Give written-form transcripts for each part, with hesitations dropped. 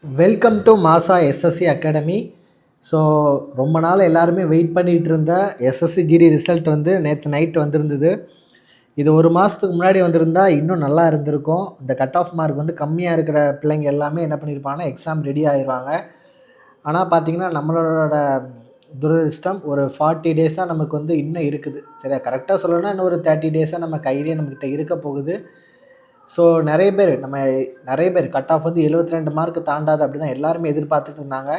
Welcome to மாசா SSC academy. So ரொம்ப நாள் எல்லாருமே வெயிட் பண்ணிகிட்டு இருந்த எஸ்எஸ்சி ஜிடி ரிசல்ட் வந்து நேற்று நைட் வந்திருந்தது. இது ஒரு மாதத்துக்கு முன்னாடி வந்திருந்தா இன்னும் நல்லா இருந்திருக்கும். இந்த கட் ஆஃப் மார்க் வந்து கம்மியாக இருக்கிற பிள்ளைங்க எல்லாமே என்ன பண்ணியிருப்பாங்கன்னா எக்ஸாம் ரெடி ஆயிடுவாங்க. ஆனால் பார்த்திங்கன்னா நம்மளோட துரதிர்ஷ்டம் ஒரு 40 டேஸாக நமக்கு வந்து இன்னும் இருக்குது. சரியா, கரெக்டாக சொல்லணும்னா இன்னும் ஒரு 30 டேஸாக நம்ம கையிலே நம்மக்கிட்ட இருக்க போகுது. ஸோ நிறைய பேர் கட் ஆஃப் வந்து 72 மார்க் தாண்டாது அப்படி தான் எல்லாருமே எதிர்பார்த்துட்டு இருந்தாங்க.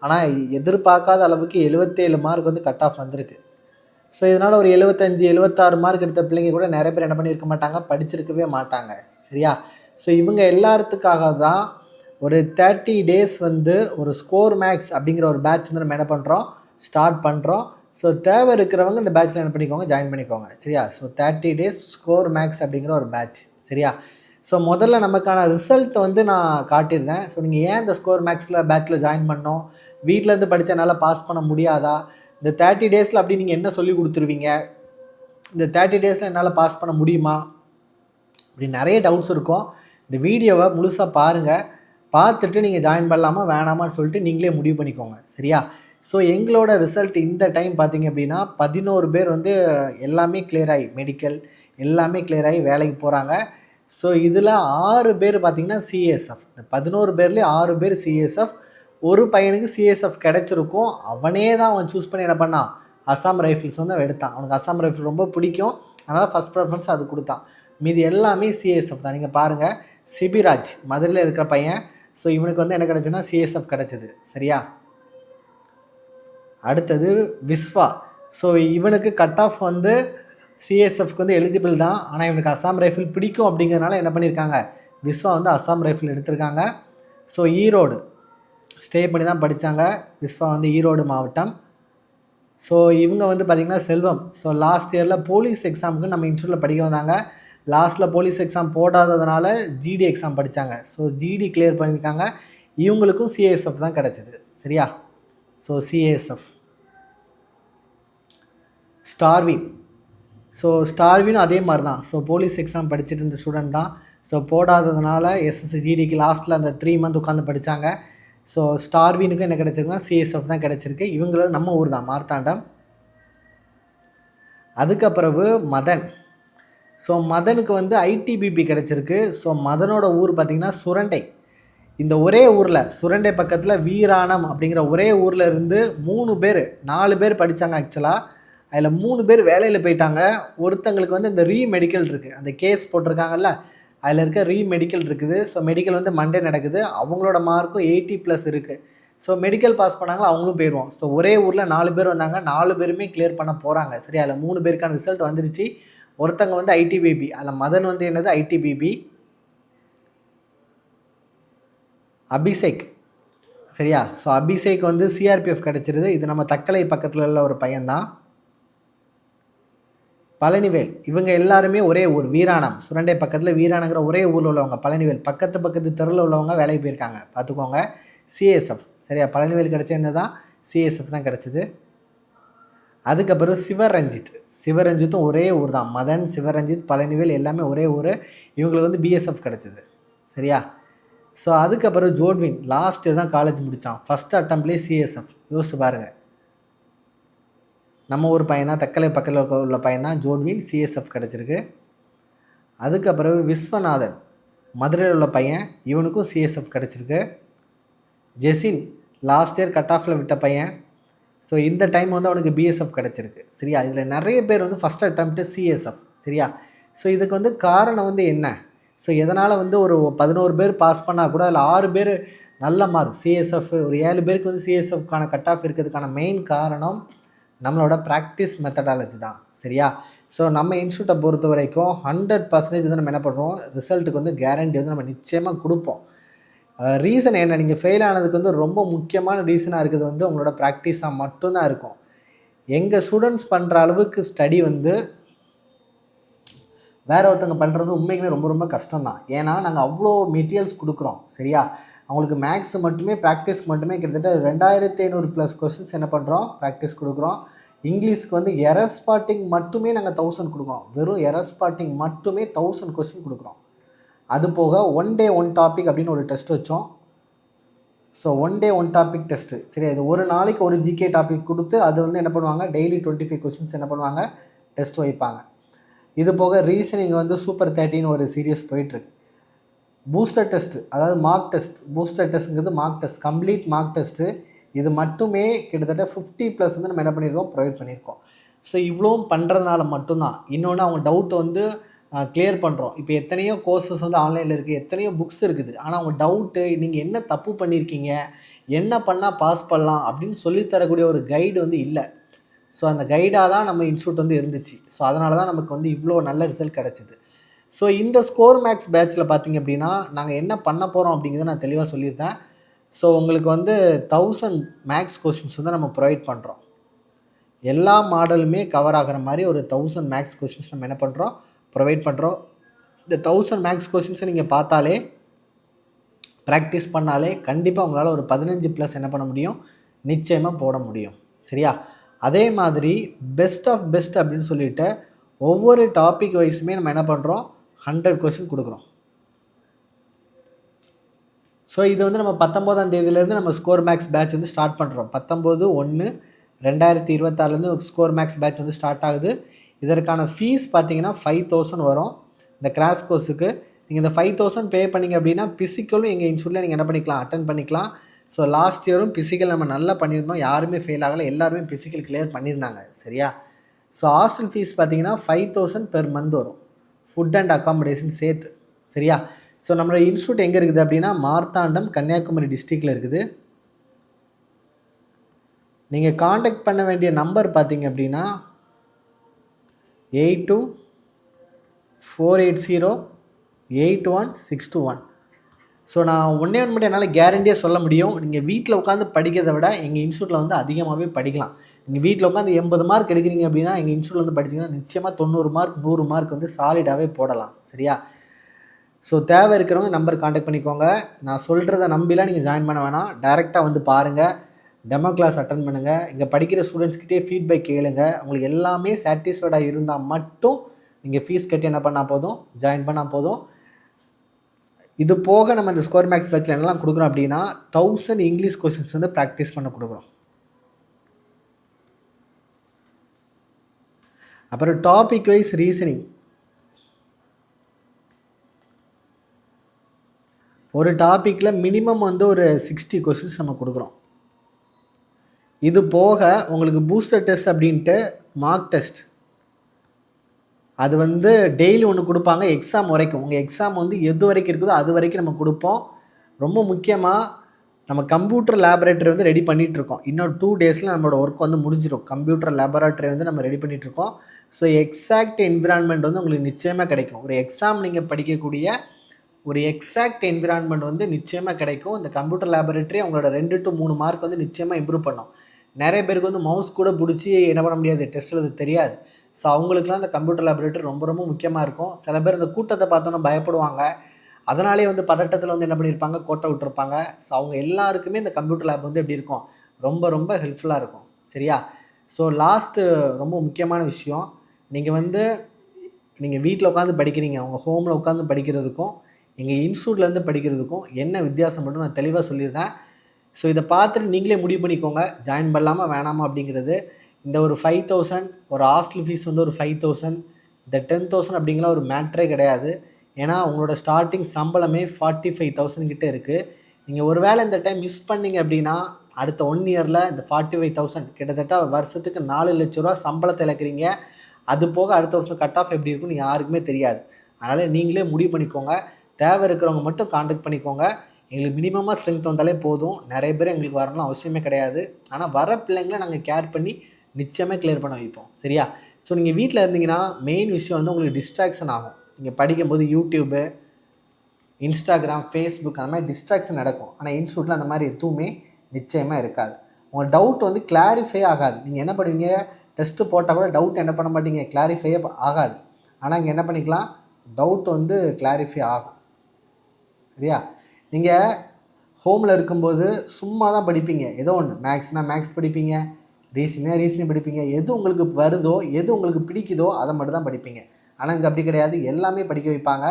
ஆனால் எதிர்பார்க்காத அளவுக்கு 77 மார்க் வந்து கட் ஆஃப் வந்திருக்கு. ஸோ இதனால் ஒரு 75 76 மார்க் எடுத்த பிள்ளைங்க கூட நிறைய பேர் என்ன பண்ணியிருக்க மாட்டாங்க, படிச்சிருக்கவே மாட்டாங்க. சரியா, ஸோ இவங்க எல்லாத்துக்காக தான் ஒரு 30 டேஸ் வந்து ஒரு ஸ்கோர் மேக்ஸ் அப்படிங்கிற ஒரு பேட்ச் வந்து நம்ம என்ன பண்ணுறோம், ஸ்டார்ட் பண்ணுறோம். ஸோ தேவை இருக்கிறவங்க இந்த பேட்ச்சில் என்ன பண்ணிக்கோங்க, ஜாயின் பண்ணிக்கோங்க. சரியா, ஸோ 30 டேஸ் ஸ்கோர் மேக்ஸ் அப்படிங்கிற ஒரு பேட்ச். சரியா, ஸோ முதல்ல நமக்கான ரிசல்ட் வந்து நான் காட்டியிருந்தேன். ஸோ நீங்கள் ஏன் இந்த ஸ்கோர் மேக்ஸில் பேட்ச்சில் ஜாயின் பண்ணோம், வீட்டிலேருந்து படித்தனால பாஸ் பண்ண முடியாதா, இந்த 30 டேஸில் அப்படி நீங்கள் என்ன சொல்லி கொடுத்துருவீங்க, இந்த 30 டேஸில் என்னால் பாஸ் பண்ண முடியுமா, இப்படி நிறைய டவுட்ஸ் இருக்கும். இந்த வீடியோவை முழுசாக பாருங்கள். பார்த்துட்டு நீங்கள் ஜாயின் பண்ணலாமா வேணாமான்னு சொல்லிட்டு நீங்களே முடிவு பண்ணிக்கோங்க. சரியா, ஸோ எங்களோட ரிசல்ட் இந்த டைம் பார்த்திங்க அப்படின்னா 11 பேர் வந்து எல்லாமே கிளியர் ஆகி மெடிக்கல் எல்லாமே கிளியர் ஆகி வேலைக்கு போகிறாங்க. ஸோ இதில் 6 பேர் பார்த்திங்கன்னா சிஎஸ்எஃப். இந்த 11 பேர்லேயே 6 பேர் சிஎஸ்எஃப். ஒரு பையனுக்கு சிஎஸ்எஃப் கிடச்சிருக்கும். அவனே தான் அவன் சூஸ் பண்ணி என்ன பண்ணான், அசாம் ரைஃபிள்ஸ் வந்து அவன் எடுத்தான். அவனுக்கு அசாம் ரைஃபிள் ரொம்ப பிடிக்கும், அதனால் ஃபஸ்ட் ப்ரிஃபரன்ஸ் அது கொடுத்தான். மீதி எல்லாமே சிஎஸ்எஃப் தான். நீங்கள் பாருங்கள், சிபிராஜ் மதுரையில் இருக்கிற பையன். ஸோ இவனுக்கு வந்து என்ன கிடச்சுன்னா சிஎஸ்எஃப் கிடச்சிது. சரியா, அடுத்தது விஸ்வா. ஸோ இவனுக்கு கட் ஆஃப் வந்து சிஎஸ்எஃப்க்கு வந்து எலிஜிபிள் தான், ஆனால் இவனுக்கு அசாம் ரைஃபிள் பிடிக்கும் அப்படிங்கிறதுனால என்ன பண்ணியிருக்காங்க, விஸ்வா வந்து அசாம் ரைஃபிள் எடுத்திருக்காங்க. ஸோ ஈரோடு ஸ்டே பண்ணி தான் படித்தாங்க. விஸ்வா வந்து ஈரோடு மாவட்டம். ஸோ இவங்க வந்து பார்த்திங்கன்னா செல்வம். ஸோ லாஸ்ட் இயரில் போலீஸ் எக்ஸாமுக்கு நம்ம இன்ஸ்டியூட்டில் படிக்க வந்தாங்க. லாஸ்ட்டில் போலீஸ் எக்ஸாம் போடாததுனால ஜிடி எக்ஸாம் படித்தாங்க. ஸோ ஜிடி கிளியர் பண்ணியிருக்காங்க. இவங்களுக்கும் சிஎஸ்எஃப் தான் கிடச்சிது. சரியா, ஸோ சிஎஸ்எஃப். ஸ்டார்வின். ஸோ ஸ்டார்வினும் அதே மாதிரி தான். ஸோ போலீஸ் எக்ஸாம் படிச்சுட்டு இருந்த ஸ்டூடெண்ட் தான். ஸோ போடாததுனால எஸ்எஸ்சி ஜிடிக்கு லாஸ்ட்டில் அந்த 3 மந்த் உட்காந்து படித்தாங்க. ஸோ ஸ்டார்வினுக்கும் என்ன கிடச்சிருக்குன்னா சிஎஸ்எஃப் தான் கிடச்சிருக்கு. இவங்களும் நம்ம ஊர் தான், மார்த்தாண்டம். அதுக்கப்புறவு மதன். ஸோ மதனுக்கு வந்து ஐடிபிபி கிடச்சிருக்கு. ஸோ மதனோட ஊர் பார்த்திங்கன்னா சுரண்டை. இந்த ஒரே ஊரில் சுரண்டை பக்கத்தில் வீராணம் அப்படிங்கிற ஒரே ஊரில் இருந்து 4 பேர் படித்தாங்க. ஆக்சுவலாக அதில் 3 பேர் வேலையில் போயிட்டாங்க. ஒருத்தங்களுக்கு வந்து இந்த ரீமெடிக்கல் இருக்குது, அந்த கேஸ் போட்டிருக்காங்கல்ல, அதில் இருக்க ரீமெடிக்கல் இருக்குது. ஸோ மெடிக்கல் வந்து மண்டே நடக்குது. அவங்களோட மார்க்கும் 80+ இருக்குது. ஸோ மெடிக்கல் பாஸ் பண்ணாங்களா அவங்களும் போயிடுவோம். ஸோ ஒரே ஊரில் 4 பேர் வந்தாங்க. 4 பேருமே கிளியர் பண்ண போகிறாங்க. சரி, அதில் 3 பேருக்கான ரிசல்ட் வந்துருச்சு. ஒருத்தங்க வந்து ஐடிபிபி, அதில் மதன் வந்து என்னது ஐடிபிபி. அபிஷேக். சரியா, ஸோ அபிஷேக் வந்து சிஆர்பிஎஃப் கிடச்சிருது. இது நம்ம தக்கலை பக்கத்தில் உள்ள ஒரு பையன்தான். பழனிவேல். இவங்க எல்லாருமே ஒரே ஊர், வீராணம். சுரண்டை பக்கத்தில் வீராணங்கிற ஒரே ஊரில் உள்ளவங்க. பழனிவேல் பக்கத்து தெருவில் உள்ளவங்க வேலைக்கு போயிருக்காங்க, பார்த்துக்கோங்க. சிஎஸ்எஃப். சரியா, பழனிவேல் கிடச்ச என்ன தான் சிஎஸ்எஃப் தான் கிடச்சிது. அதுக்கப்புறம் சிவரஞ்சித்தும் ஒரே ஊர் தான். மதன், சிவரஞ்சித், பழனிவேல் எல்லாமே ஒரே ஊர். இவங்களுக்கு வந்து பிஎஸ்எஃப் கிடச்சிது. சரியா, ஸோ அதுக்கப்புறம் ஜோட்வின் லாஸ்ட் இயர் தான் காலேஜ் முடித்தான். ஃபஸ்ட் அட்டம்ப்ட்லேயே சிஎஸ்எஃப். யோசிச்சு பாருங்கள், நம்ம ஒரு பையன் தான், தக்கலை பக்கத்தில் உள்ள பையன் தான் ஜோட்வின். சிஎஸ்எஃப் கிடச்சிருக்கு. அதுக்கப்புறம் விஸ்வநாதன் மதுரையில் உள்ள பையன், இவனுக்கும் சிஎஸ்எஃப் கிடச்சிருக்கு. ஜெசின் லாஸ்ட் இயர் கட் ஆஃபில் விட்ட பையன். ஸோ இந்த டைம் வந்து அவனுக்கு பிஎஸ்எஃப் கிடச்சிருக்கு. சரியா, இதில் நிறைய பேர் வந்து ஃபஸ்ட் அட்டம்ப்ட்டு சிஎஸ்எஃப். சரியா, ஸோ இதுக்கு வந்து காரணம் வந்து என்ன, ஸோ எதனால் வந்து ஒரு 11 பேர் பாஸ் பண்ணால் கூட அதில் 6 பேர் நல்ல மார்க் சிஎஸ்எஃப், ஒரு 7 பேருக்கு வந்து சிஎஸ்எஃப்கான கட் ஆஃப் இருக்கிறதுக்கான மெயின் காரணம் நம்மளோட ப்ராக்டிஸ் மெத்தடாலஜி தான். சரியா, ஸோ நம்ம இன்ஸ்டியூட்டை பொறுத்த வரைக்கும் 100% வந்து நம்ம என்ன பண்ணுறோம், ரிசல்ட்டுக்கு வந்து கேரண்டி வந்து நம்ம நிச்சயமாக கொடுப்போம். ரீசன் என்ன, நீங்கள் ஃபெயில் ஆனதுக்கு வந்து ரொம்ப முக்கியமான ரீசனாக இருக்குது வந்து உங்களோட ப்ராக்டிஸாக மட்டும்தான் இருக்கும். எங்கள் ஸ்டூடெண்ட்ஸ் பண்ணுற அளவுக்கு ஸ்டடி வந்து வேறு ஒருத்தவங்க பண்ணுறது உண்மைக்குமே ரொம்ப ரொம்ப கஷ்டம்தான். ஏன்னா நாங்கள் அவ்வளோ மெட்டீரியல்ஸ் கொடுக்குறோம். சரியா, அவங்களுக்கு மேக்ஸ் மட்டுமே ப்ராக்டிஸ்க்கு மட்டுமே கிட்டத்தட்ட 2500+ கொஸ்டின்ஸ் என்ன பண்ணுறோம், ப்ராக்டிஸ் கொடுக்குறோம். இங்கிலீஷ்க்கு வந்து எரர் ஸ்பாட்டிங் மட்டுமே நாங்கள் 1000 கொடுக்குறோம். வெறும் எரர் ஸ்பாட்டிங் மட்டுமே 1000 கொஸ்டின் கொடுக்குறோம். அது போக 1 day 1 topic அப்படின்னு ஒரு டெஸ்ட் வச்சோம். So one day one topic test. சரி, இது ஒரு நாளைக்கு ஒரு ஜிகே டாபிக் கொடுத்து அது வந்து என்ன பண்ணுவாங்க, டெய்லி 25 கொஸ்டின்ஸ் என்ன பண்ணுவாங்க, டெஸ்ட் வைப்பாங்க. இது போக ரீசனிங் வந்து சூப்பர் 30ன்னு ஒரு சீரியஸ் போயிட்டுருக்கு. பூஸ்டர் டெஸ்ட்டு, அதாவது மார்க் டெஸ்ட். பூஸ்டர் டெஸ்ட்டுங்கிறது mark test, complete mark test. இது மட்டுமே கிட்டத்தட்ட 50+ வந்து நம்ம என்ன பண்ணியிருக்கோம், ப்ரொவைட் பண்ணியிருக்கோம். ஸோ இவ்வளோவும் பண்ணுறதுனால மட்டும்தான். இன்னொன்று அவங்க டவுட் வந்து கிளியர் பண்ணுறோம். இப்போ எத்தனையோ கோர்சஸ் வந்து ஆன்லைனில் இருக்குது, எத்தனையோ புக்ஸ் இருக்குது. ஆனால் அவங்க டவுட்டு, நீங்கள் என்ன தப்பு பண்ணியிருக்கீங்க, என்ன பண்ணால் பாஸ் பண்ணலாம் அப்படின்னு சொல்லித்தரக்கூடிய ஒரு கைடு வந்து இல்லை. ஸோ அந்த கைடாக தான் நம்ம இன்ஸ்டியூட் வந்து இருந்துச்சு. ஸோ அதனால தான் நமக்கு வந்து இவ்வளோ நல்ல ரிசல்ட் கிடச்சிது. ஸோ இந்த ஸ்கோர் மேக்ஸ் பேட்சில் பார்த்திங்க அப்படின்னா நாங்கள் என்ன பண்ண போகிறோம் அப்படிங்கிறத நான் தெளிவாக சொல்லியிருந்தேன். ஸோ உங்களுக்கு வந்து 1000 மேக்ஸ் கொஸ்டின்ஸ் வந்து நம்ம ப்ரொவைட் பண்ணுறோம். எல்லா மாடலுமே கவர் ஆகிற மாதிரி ஒரு 1000 மேக்ஸ் கொஸ்டின்ஸ் நம்ம என்ன பண்ணுறோம், ப்ரொவைட் பண்ணுறோம். இந்த 1000 மேக்ஸ் கொஸ்டின்ஸை நீங்கள் பார்த்தாலே, ப்ராக்டிஸ் பண்ணாலே கண்டிப்பாக உங்களால் ஒரு 15+ என்ன பண்ண முடியும், நிச்சயமாக போட முடியும். சரியா? அதே மாதிரி பெஸ்ட் ஆஃப் பெஸ்ட் அப்படின்னு சொல்லிட்டு ஒவ்வொரு டாபிக் வைஸுமே நம்ம என்ன பண்ணுறோம், 100 கொஸ்டின் கொடுக்குறோம். ஸோ இது வந்து நம்ம 19ஆம் தேதியிலேருந்து நம்ம ஸ்கோர் மேக்ஸ் பேட்ச் வந்து ஸ்டார்ட் பண்ணுறோம். 19/1/2026 ஸ்கோர் மேக்ஸ் பேட்ச் வந்து ஸ்டார்ட் ஆகுது. இதற்கான ஃபீஸ் பார்த்தீங்கன்னா 5000 வரும். இந்த கிராஷ் கோர்ஸுக்கு நீங்கள் இந்த 5000 பே பண்ணிங்க அப்படின்னா பிசிக்கலும் எங்கள் இன்ஸ்டியூட்டில் நீங்கள் என்ன பண்ணிக்கலாம், அட்டன் பண்ணிக்கலாம். ஸோ லாஸ்ட் இயரும் பிசிக்கல் நம்ம நல்லா பண்ணியிருந்தோம், யாருமே ஃபெயில் ஆகலை, எல்லாருமே பிசிக்கல் கிளியர் பண்ணியிருந்தாங்க. சரியா? ஸோ ஹாஸ்டல் ஃபீஸ் பார்த்தீங்கன்னா 5000 பெர் மந்த் வரும், ஃபுட் அண்ட் அக்காமடேஷன் சேர்த்து. சரியா? ஸோ நம்மளோட இன்ஸ்டியூட் எங்கே இருக்குது அப்படின்னா மார்த்தாண்டம், கன்னியாகுமரி டிஸ்ட்ரிக்டில் இருக்குது. நீங்கள் காண்டாக்ட் பண்ண வேண்டிய நம்பர் பார்த்தீங்க அப்படின்னா 8248081621. ஸோ நான் ஒன்றே ஒன்று மட்டும் என்னால் கேரண்டியாக சொல்ல முடியும், நீங்கள் வீட்டில் உட்காந்து படிக்கிறத விட எங்கள் இன்ஸ்டியூட்டில் வந்து அதிகமாகவே படிக்கலாம். நீங்கள் வீட்டில் உட்காந்து 80 மார்க் எடுக்கிறீங்க அப்படின்னா எங்கள் இன்ஸ்டியூட்டில் வந்து படிச்சிங்கன்னா நிச்சயமாக 90 மார்க் 100 மார்க் வந்து சாலிடாகவே போடலாம். சரியா? ஸோ தேவை இருக்கிறவங்க நம்பர் காண்டாக்ட் பண்ணிக்கோங்க. நான் சொல்கிறத நம்பிலாம் நீங்கள் ஜாயின் பண்ண வேணாம், டைரெக்டாக வந்து பாருங்கள், டெமோ கிளாஸ் அட்டன் பண்ணுங்கள், இங்கே படிக்கிற ஸ்டூடெண்ட்ஸ்கிட்டே ஃபீட்பேக் கேளுங்க. உங்களுக்கு எல்லாமே சாட்டிஸ்ஃபைடாக இருந்தால் மட்டும் நீங்கள் ஃபீஸ் கட்டி என்ன பண்ணால் போதும், ஜாயின் பண்ணால் போதும். இது போக நம்ம இந்த ஸ்கோர் மேக்ஸ் பேட்சில் என்னெல்லாம் கொடுக்குறோம் அப்படின்னா 1000 இங்கிலீஷ் கொஸ்டின்ஸ் வந்து ப்ராக்டிஸ் பண்ண கொடுக்குறோம். அப்புறம் டாபிக் வைஸ் ரீசனிங், ஒரு டாப்பிக்கில் மினிமம் வந்து ஒரு 60 கொஸ்டின்ஸ் நம்ம கொடுக்குறோம். இது போக உங்களுக்கு பூஸ்டர் டெஸ்ட் அப்படின்ட்டு மார்க் டெஸ்ட், அது வந்து டெய்லி ஒன்று கொடுப்பாங்க எக்ஸாம் வரைக்கும். உங்கள் எக்ஸாம் வந்து எது வரைக்கும் இருக்குதோ அது வரைக்கும் நம்ம கொடுப்போம். ரொம்ப முக்கியமாக நம்ம கம்ப்யூட்டர் லேபரேட்டரி வந்து ரெடி பண்ணிகிட்ருக்கோம். இன்னொரு 2 டேஸில் நம்மளோட ஒர்க் வந்து முடிஞ்சிடும். கம்ப்யூட்டர் லேபரேட்டரி வந்து நம்ம ரெடி பண்ணிகிட்ருக்கோம். ஸோ எக்ஸாக்ட் என்விரான்மெண்ட் வந்து உங்களுக்கு நிச்சயமாக கிடைக்கும். ஒரு எக்ஸாம் நீங்கள் படிக்கக்கூடிய ஒரு எக்ஸாக்ட் என்விரான்மெண்ட் வந்து நிச்சயமாக கிடைக்கும். இந்த கம்ப்யூட்டர் லேபரேட்டரி அவங்களோட 2 to 3 மார்க் வந்து நிச்சயமாக இம்ப்ரூவ் பண்ணும். நிறைய பேருக்கு வந்து மவுஸ் கூட பிடிச்சி என்ன பண்ண முடியாது, டெஸ்ட் எழுத தெரியாது. ஸோ அவங்களுக்குலாம் இந்த கம்ப்யூட்டர் லேபரேட்டரி ரொம்ப ரொம்ப முக்கியமாக இருக்கும். சில பேர் இந்த கூட்டத்தை பார்த்தோன்னா பயப்படுவாங்க, அதனாலே வந்து பதட்டத்தில் வந்து என்ன பண்ணியிருப்பாங்க, கோட்டை விட்டுருப்பாங்க. ஸோ அவங்க எல்லாருக்குமே இந்த கம்ப்யூட்டர் லேப் வந்து எப்படி இருக்கும், ரொம்ப ரொம்ப ஹெல்ப்ஃபுல்லாக இருக்கும். சரியா? ஸோ லாஸ்ட்டு ரொம்ப முக்கியமான விஷயம், நீங்கள் வீட்டில் உட்காந்து படிக்கிறீங்க, உங்கள் ஹோமில் உட்காந்து படிக்கிறதுக்கும் எங்கள் இன்ஸ்டியூட்லேருந்து படிக்கிறதுக்கும் என்ன வித்தியாசம் மட்டும் நான் தெளிவாக சொல்லியிருந்தேன். ஸோ இதை பார்த்துட்டு நீங்களே முடிவு பண்ணிக்கோங்க, ஜாயின் பண்ணலாமா வேணாமா அப்படிங்கிறது. இந்த ஒரு 5000, ஒரு ஹாஸ்டல் ஃபீஸ் வந்து ஒரு 5000, இந்த 10000 அப்படிங்கிற ஒரு மேட்ரே கிடையாது. ஏன்னா உங்களோட ஸ்டார்டிங் சம்பளமே 45,000 கிட்டே இருக்குது. நீங்கள் ஒரு வேளை இந்த டைம் மிஸ் பண்ணிங்க அப்படின்னா அடுத்த 1 இயரில் இந்த 45,000 கிட்டத்தட்ட வருஷத்துக்கு 4 லட்ச ரூபா சம்பளத்தை இழக்கிறீங்க. அது போக அடுத்த வருஷம் கட் ஆஃப் எப்படி இருக்குன்னு யாருக்குமே தெரியாது. அதனால் நீங்களே முடிவு பண்ணிக்கோங்க. தேவை இருக்கிறவங்க மட்டும் காண்டாக்ட் பண்ணிக்கோங்க. எங்களுக்கு மினிமமாக ஸ்ட்ரென்த் வந்தாலே போதும். நிறைய பேர் எங்களுக்கு வரணும் அவசியமே கிடையாது. ஆனால் வர பிள்ளைங்களை நாங்கள் கேர் பண்ணி நிச்சயமாக கிளியர் பண்ண வைப்போம். சரியா? ஸோ நீங்கள் வீட்டில் இருந்தீங்கன்னா மெயின் விஷயம் வந்து உங்களுக்கு டிஸ்ட்ராக்ஷன் ஆகும். நீங்கள் படிக்கும்போது யூடியூப்பு, இன்ஸ்டாகிராம், ஃபேஸ்புக் அந்த மாதிரி டிஸ்ட்ராக்ஷன் நடக்கும். ஆனால் இன்ஸ்டியூட்டில் அந்த மாதிரி எதுவுமே நிச்சயமாக இருக்காது. உங்கள் டவுட் வந்து கிளாரிஃபை ஆகாது. நீங்கள் என்ன பண்ணுவீங்க, டெஸ்ட்டு போட்டால் கூட டவுட் என்ன பண்ண மாட்டீங்க, கிளாரிஃபையே ஆகாது. ஆனால் இங்கே என்ன பண்ணிக்கலாம், டவுட் வந்து கிளாரிஃபை ஆகும். சரியா? நீங்கள் ஹோமில் இருக்கும்போது சும்மா தான் படிப்பீங்க. ஏதோ ஒன்று மேக்ஸ்னால் மேக்ஸ் படிப்பீங்க, ரீசனிங் படிப்பீங்க. எது உங்களுக்கு வருதோ, எது உங்களுக்கு பிடிக்குதோ அதை மட்டும் தான் படிப்பீங்க. ஆனால் இங்கே அப்படி கிடையாது, எல்லாமே படிக்க வைப்பாங்க.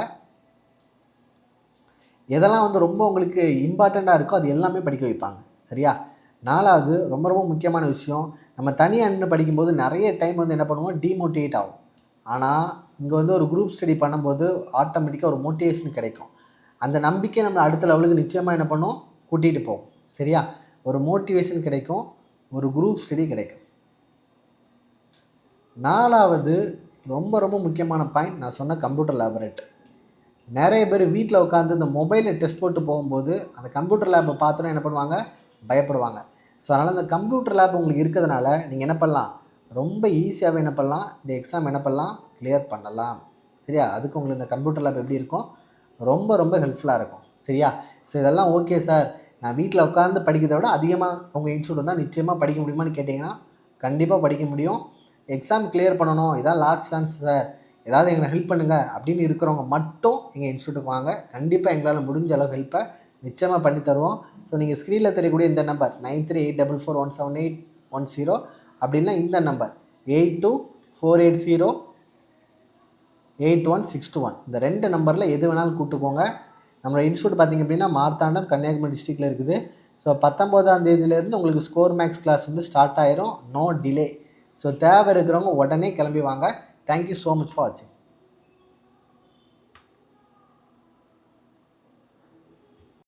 எதெல்லாம் வந்து ரொம்ப உங்களுக்கு இம்பார்ட்டண்ட்டாக இருக்கோ அது எல்லாமே படிக்க வைப்பாங்க. சரியா? 4வது ரொம்ப ரொம்ப முக்கியமான விஷயம், நம்ம தனியா நின்னு படிக்கும்போது நிறைய டைம் வந்து என்ன பண்ணுவோம், டிமோட்டிவேட் ஆகும். ஆனால் இங்கே வந்து ஒரு குரூப் ஸ்டடி பண்ணும்போது ஆட்டோமேட்டிக்காக ஒரு மோட்டிவேஷன் கிடைக்கும். அந்த நம்பிக்கை நம்ம அடுத்த லெவலுக்கு நிச்சயமாக என்ன பண்ணும், கூட்டிகிட்டு போகும். சரியா? ஒரு மோட்டிவேஷன் கிடைக்கும், ஒரு குரூப் ஸ்டடி கிடைக்கும். 4வது ரொம்ப ரொம்ப முக்கியமான பாயிண்ட் நான் சொன்ன கம்ப்யூட்டர் லேபரேட்டரி. நிறைய பேர் வீட்டில் உட்காந்து இந்த மொபைலில் டெஸ்ட் போட்டு போகும்போது அந்த கம்ப்யூட்டர் லேப்பை பார்த்தோன்னா என்ன பண்ணுவாங்க, பயப்படுவாங்க. ஸோ அதனால் அந்த கம்ப்யூட்டர் லேப் உங்களுக்கு இருக்கிறதுனால நீங்கள் என்ன பண்ணலாம், ரொம்ப ஈஸியாகவே என்ன பண்ணலாம், இந்த எக்ஸாம் என்ன பண்ணலாம், கிளியர் பண்ணலாம். சரியா? அதுக்கு உங்களுக்கு இந்த கம்ப்யூட்டர் லேப் எப்படி இருக்கும், ரொம்ப ரொம்ப ஹெல்ப்ஃபுல்லாக இருக்கும். சரியா? ஸோ இதெல்லாம் ஓகே சார், நான் வீட்டில் உட்காந்து படிக்கிறத விட அதிகமாக உங்கள் இன்ஸ்டியூட் வந்தால் நிச்சயமாக படிக்க முடியுமான்னு கேட்டிங்கன்னா கண்டிப்பாக படிக்க முடியும். எக்ஸாம் கிளியர் பண்ணணும், இதான் லாஸ்ட் சான்ஸ் சார், ஏதாவது எங்களை ஹெல்ப் பண்ணுங்கள் அப்படின்னு இருக்கிறவங்க மட்டும் எங்கள் இன்ஸ்டியூட்டுக்கு வாங்க. கண்டிப்பாக எங்களால் முடிஞ்ச அளவு ஹெல்ப்பை நிச்சயமாக பண்ணி தருவோம். ஸோ நீங்கள் ஸ்க்ரீனில் தெரியக்கூடிய இந்த நம்பர் 9384417810 அப்படின்னா இந்த நம்பர் 8248081621 இந்த 2 நம்பரில் எது வேணாலும் கூப்பிட்டுக்கோங்க. நம்மளோட இன்ஸ்டியூட் பார்த்திங்க அப்படின்னா மார்த்தாண்டம் கன்னியாகுமரி டிஸ்ட்ரிக்டில் இருக்குது. ஸோ 19ஆம் தேதியிலேருந்து உங்களுக்கு ஸ்கோர் மேக்ஸ் கிளாஸ் வந்து ஸ்டார்ட் ஆயிரும், நோ டிலே. ஸோ தேவை இருக்கிறவங்க உடனே கிளம்பி வாங்க. தேங்க்யூ ஸோ மச் ஃபார் வாட்சிங்.